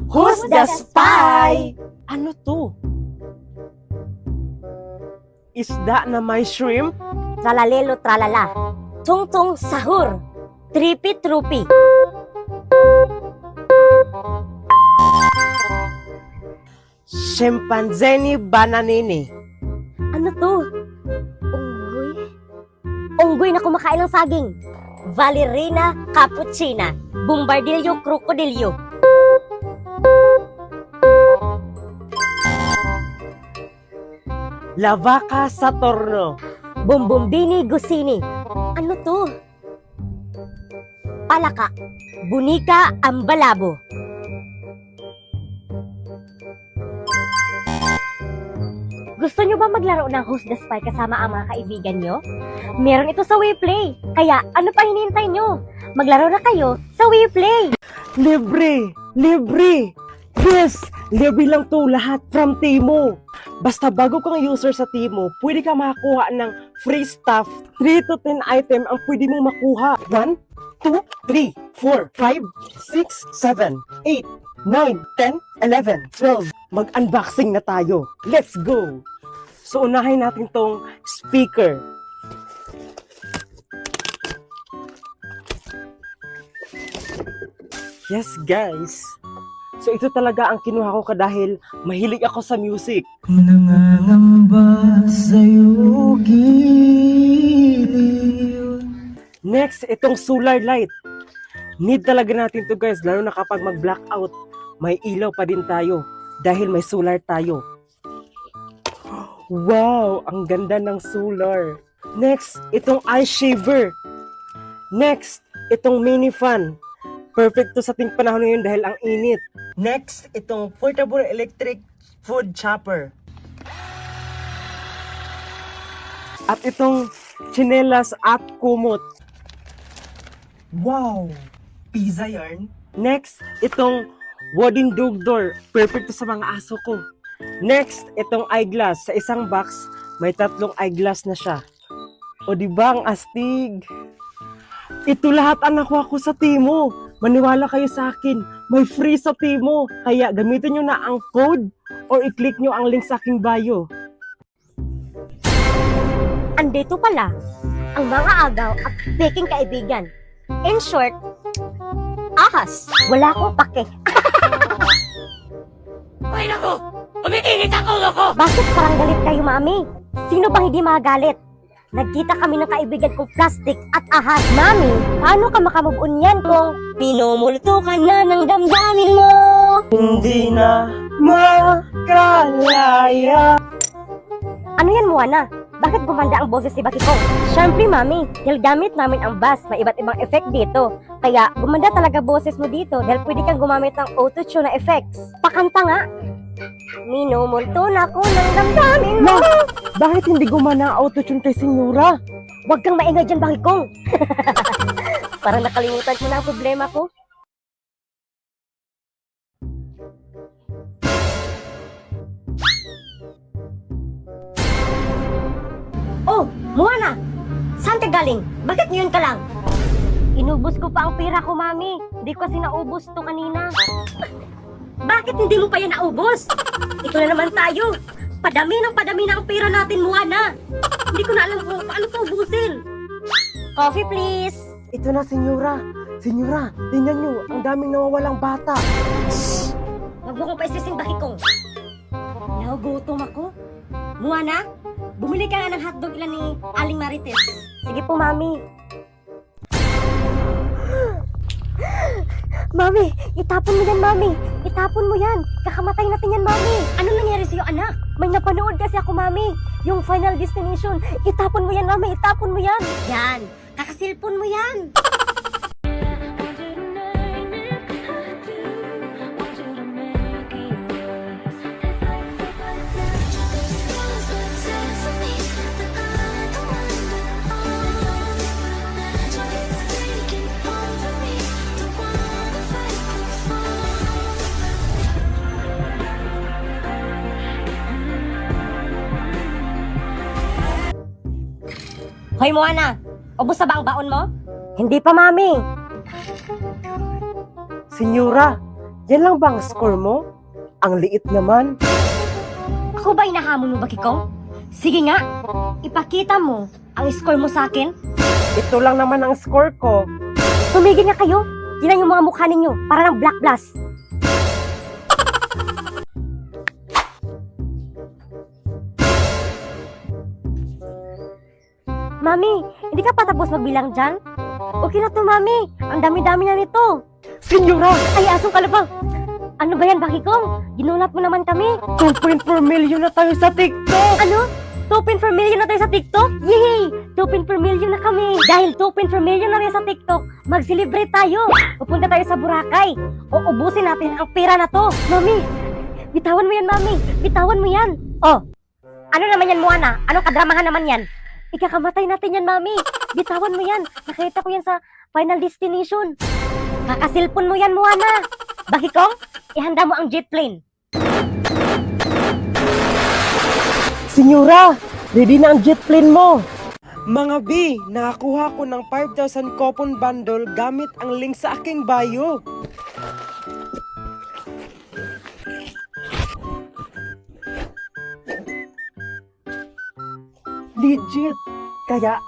Who's the spy? Ano to? Isda na may shrimp? Tralalelo tralala. Tungtong sahur. Tripi trupi. Chimpanzee bananini. Ano to? Unggoy? Unggoy na kumakain ng saging. Valerina cappuccina. Bombardillo crocodillo. La vaca Saturno. Bombombini gusini. Ano to? Palaka. Bunika ambalabo. Gusto nyo ba maglaro ng Who's the Spy kasama ang mga kaibigan nyo? Meron ito sa WePlay. Kaya ano pa hinihintay nyo? Maglaro na kayo sa WePlay. Libre! Libre! Yes! Libre lang to lahat from Timo. Basta bago kang user sa Timo, pwede ka makakuha ng free stuff. 3 to 10 item ang pwede mong makuha. 1, 2, 3, 4, 5, 6, 7, 8, 9, 10, 11, 12. Mag-unboxing na tayo. Let's go! So unahin natin tong speaker. Yes guys. So ito talaga ang kinuha ko dahil mahilig ako sa music. Nangangamba sa'yo giliw. Next, itong solar light. Need talaga natin to guys, lalo na kapag mag-blackout. May ilaw pa din tayo dahil may solar tayo. Wow, ang ganda ng solar. Next, itong eye shaver. Next, itong mini fan. Perfect to sa ating panahon ngayon dahil ang init. Next, itong portable electric food chopper. At itong chinelas at kumot. Wow! Pizza yarn. Next, itong wooden dog door. Perfect to sa mga aso ko. Next, itong eyeglass. Sa isang box, may 3 eyeglass na siya. O diba ang astig? Ito lahat ang nakuha ko sa Timo. Maniwala kayo sa akin, may free sa Timo. Kaya gamitin nyo na ang code or i-click nyo ang link sa aking bio. Andito pala ang mga agaw at peking kaibigan. In short, ahas. Wala akong pake. Ay naku! Umiinit ang ulo ko! Bakit parang galit kayo, Mami? Sino bang hindi magalit? Nagkita kami ng kaibigan kong plastic at ahas. Mami, paano ka makamove on yan kung pinumulto ka na ng damdamin mo? Hindi na makalaya. Ano yan, Moana? Bakit gumanda ang boses ni Bakiko? Siyempre, Mami, dahil gamit namin ang bass, may iba't ibang effect dito. Kaya gumanda talaga boses mo dito dahil pwede kang gumamit ng auto-tune na effects. Pakanta nga. Minumulto na ko ng damdamin mo. Bakit hindi gumana ang autotune kay Senyora? Huwag kang maingay dyan, Bakikong. Parang nakalimutan ko na ang problema ko. Oh, Moana! Saan ka galing? Bakit ngayon ka lang? Inubos ko pa ang pera ko, Mami. Hindi ko kasi naubos to kanina. Bakit hindi mo pa yan naubos? Ito na naman tayo. Padami na ang pera natin, Moana. Hindi ko na alam kung paano to ubusin. Coffee, please. Ito na, Senyora. Senyora, tingnan nyo, ang daming nawawalang bata. Huwag mo kong paisising, Bakikong. Nagugutom ako. Moana, bumili ka nga ng hotdog ilan ni Aling Marites. Sige po, Mami. Mami, itapon mo yan, Mami. Itapon mo yan. Kakamatay natin yan, Mami. Ano nangyari sa'yo, anak? May napanood kasi ako, Mami. Yung Final Destination. Itapon mo yan, Mami. Itapon mo yan. Yan. Kakasilpon mo yan. Hoy, Moana. Ubus na ba ang baon mo? Hindi pa, Mami. Senyora, Yan lang ba ang score mo? Ang liit naman. Ako ba inahamon mo, Bakikong? Sige nga, ipakita mo ang score mo sa akin. Ito lang naman ang score ko. Tumigil na kayo. Tingnan yung mga mukha ninyo, para ng Black Blast. Mami, hindi ka pa tapos magbilang dyan? Okay na to, Mami. Ang dami-dami na nito. Senyora, Ay, asong kalabang. Ano ba yan, Bakikong? Ginulat mo naman kami. 2.4 million na tayo sa TikTok. Ano? 2.4 million na tayo sa TikTok? Yay! 2.4 million na kami. Dahil 2.4 million na rin sa TikTok, mag-celebrate tayo. Pupunta tayo sa Boracay. Uubusin natin ang pera na to. Mami, bitawan mo yan, Mami. Bitawan mo yan. Oh, ano naman yan, Moana? Anong kadramahan naman yan? Ikakamatay natin yan, Mami. Bitawan mo yan. Nakita ko yan sa Final Destination. Kakasilpon mo yan, Moana. Bakikong, ihanda mo ang jet plane. Senyora, ready na ang jet plane mo. Mga B, nakakuha ko ng 5,000 coupon bundle gamit ang link sa aking bio. Legit! Kaya,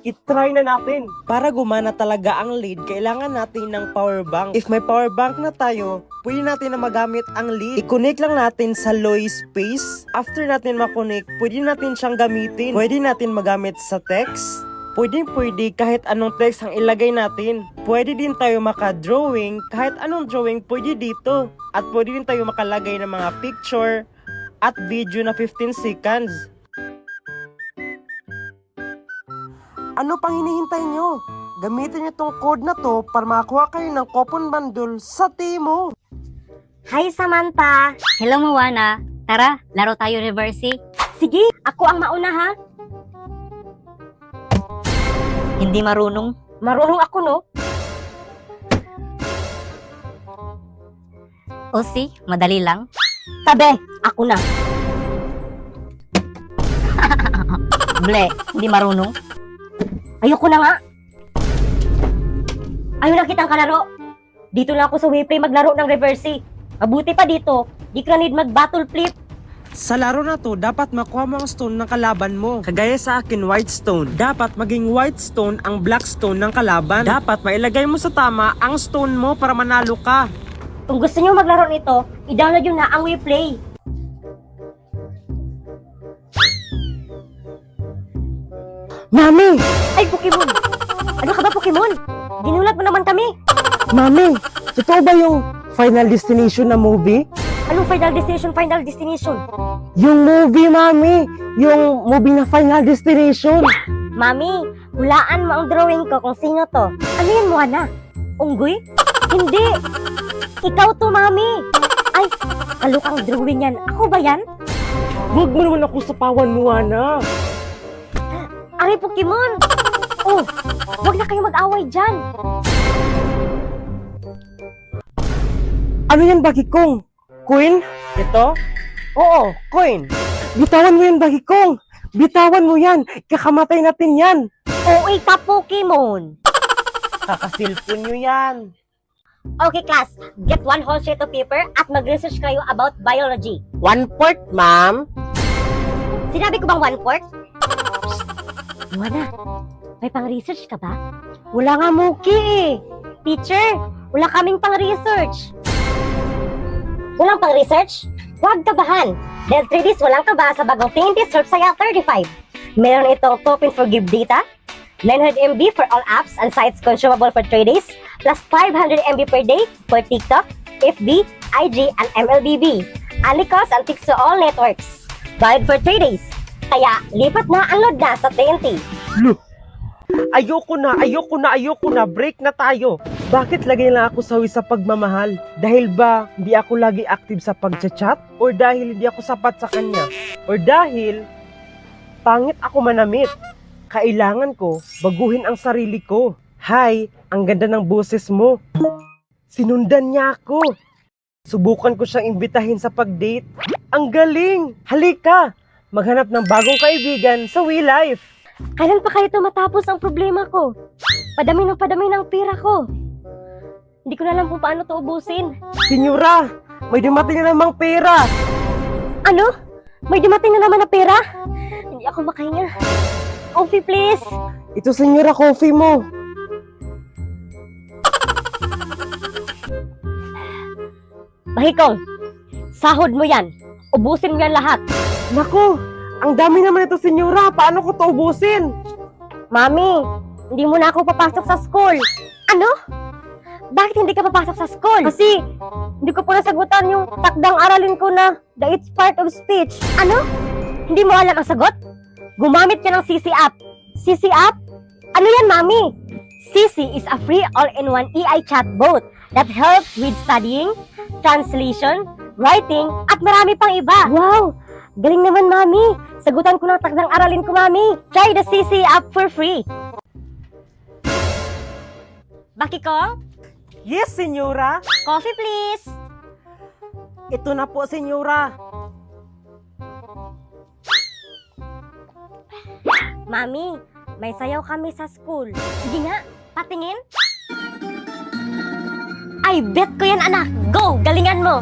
itry na natin. Para gumana talaga ang lead, kailangan natin ng power bank. If may power bank na tayo, pwede natin na magamit ang lead. I-connect lang natin sa Loy Space. After natin makonect, pwede natin siyang gamitin. Pwede natin magamit sa text. Pwede kahit anong text ang ilagay natin. Pwede din tayo maka-drawing, kahit anong drawing pwede dito. At pwede din tayo makalagay ng mga picture at video na 15 seconds. Ano pang hinihintay nyo? Gamitin nyo tong code na to para makakuha kayo ng coupon bundle sa Timo. Hi, Samantha. Hello, Moana. Tara, laro tayo reverse. Sige, ako ang mauna ha. Hindi marunong. Marunong ako, no? Osi, madali lang. Tabe, ako na. Ble, hindi marunong. Ayoko na nga. Ayaw na kitang kalaro. Dito lang ako sa Wayplay maglaro ng reverse. Mabuti pa dito, di ka need mag-battle flip. Sa laro na to, dapat makuha mo ang stone ng kalaban mo. Kagaya sa akin, white stone. Dapat maging white stone ang black stone ng kalaban. Dapat mailagay mo sa tama ang stone mo para manalo ka. Kung gusto nyo maglaro nito, i-download nyo na ang Wayplay. Mami! Ay, Pokemon! Ano ka ba, Pokemon? Ginulat mo naman kami. Mami! Totoo ba yung Final Destination na movie? Anong Final Destination, Final Destination? Yung movie, Mami! Yung movie na Final Destination! Mami, hulaan mo ang drawing ko kung sino to. Ano yan, Moana? Unggoy? Hindi! Ikaw to, Mami! Ay, kalukang drawing yan. Ako ba yan? Huwag mo naman ako sapawan mo, Ana! Aray, Pokemon! Oh, wag na kayo mag-away dyan. Ano yan, Bakikong? Queen? Ito? Oo, coin. Bitawan mo yan, Bakikong. Bitawan mo yan. Kakamatay natin yan. OA ka, Pokemon! Kakasilpon nyo yan. Okay, class. Get one whole sheet of paper at mag-research kayo about biology. 1/4, ma'am. Sinabi ko bang 1/4? Moana, may pang-research ka ba? Wala nga, Muki eh. Teacher, wala kaming pang-research. Walang pang-research? Huwag kabahan. Dahil 3 days walang kaba sa bagong TNT Surf Saya 35. Meron itong Token for Give Data, 900 MB for all apps and sites consumable for 3 days, plus 500 MB per day for TikTok, FB, IG, and MLBB. Only cost and fixed to all networks. Valid for 3 days. Kaya, lipat na ang load na sa TNT. Look, ayoko na, break na tayo. Bakit lagi lang ako sawi sa pagmamahal? Dahil ba hindi ako lagi active sa pagchat-chat? Or dahil hindi ako sapat sa kanya? Or dahil pangit ako manamit? Kailangan ko baguhin ang sarili ko. Hi, ang ganda ng boses mo. Sinundan niya ako. Subukan ko siyang imbitahin sa pag-date. Ang galing! Halika! Maghanap ng bagong kaibigan sa We Life. Kailan pa kayo ito matapos ang problema ko? Padami ng pera ko. Hindi ko na alam kung paano to ubusin. Senyora, may dumating na namang pera. Ano? May dumating na naman na pera? Hindi ako makahinga. Coffee, please. Ito, senyora, coffee mo. Mahikong, sahod mo yan. Ubusin mo yan lahat. Naku, ang dami naman ito, senyora. Paano ko to ubusin? Mami, hindi mo na ako papasok sa school. Ano? Bakit hindi ka papasok sa school? Kasi hindi ko po nasagutan yung takdang aralin ko na the it's part of speech. Ano? Hindi mo alam ang sagot? Gumamit ka ng CC app. CC app? Ano yan, Mami? CC is a free all-in-one AI chatbot that helps with studying, translation, writing, at marami pang iba. Wow! Galing naman, Mami. Sagutan ko ng takdang aralin ko, Mami. Try the CC app for free. Bakiko? Yes, senyora. Coffee, please. Ito na po, senyora. Mami, may sayaw kami sa school. Sige nga, patingin. I bet ko yan, anak. Go, galingan mo.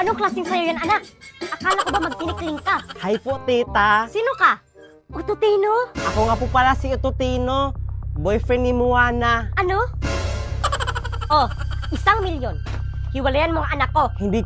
Anong klaseng sayaw yan, anak? Akala ko ba magtinikling ka? Hi po, tita. Sino ka? Ututino? Ako nga po pala si Ututino, boyfriend ni Moana. Ano? Oh, 1 milyon. Hiwalayan mo ang anak ko. Hindi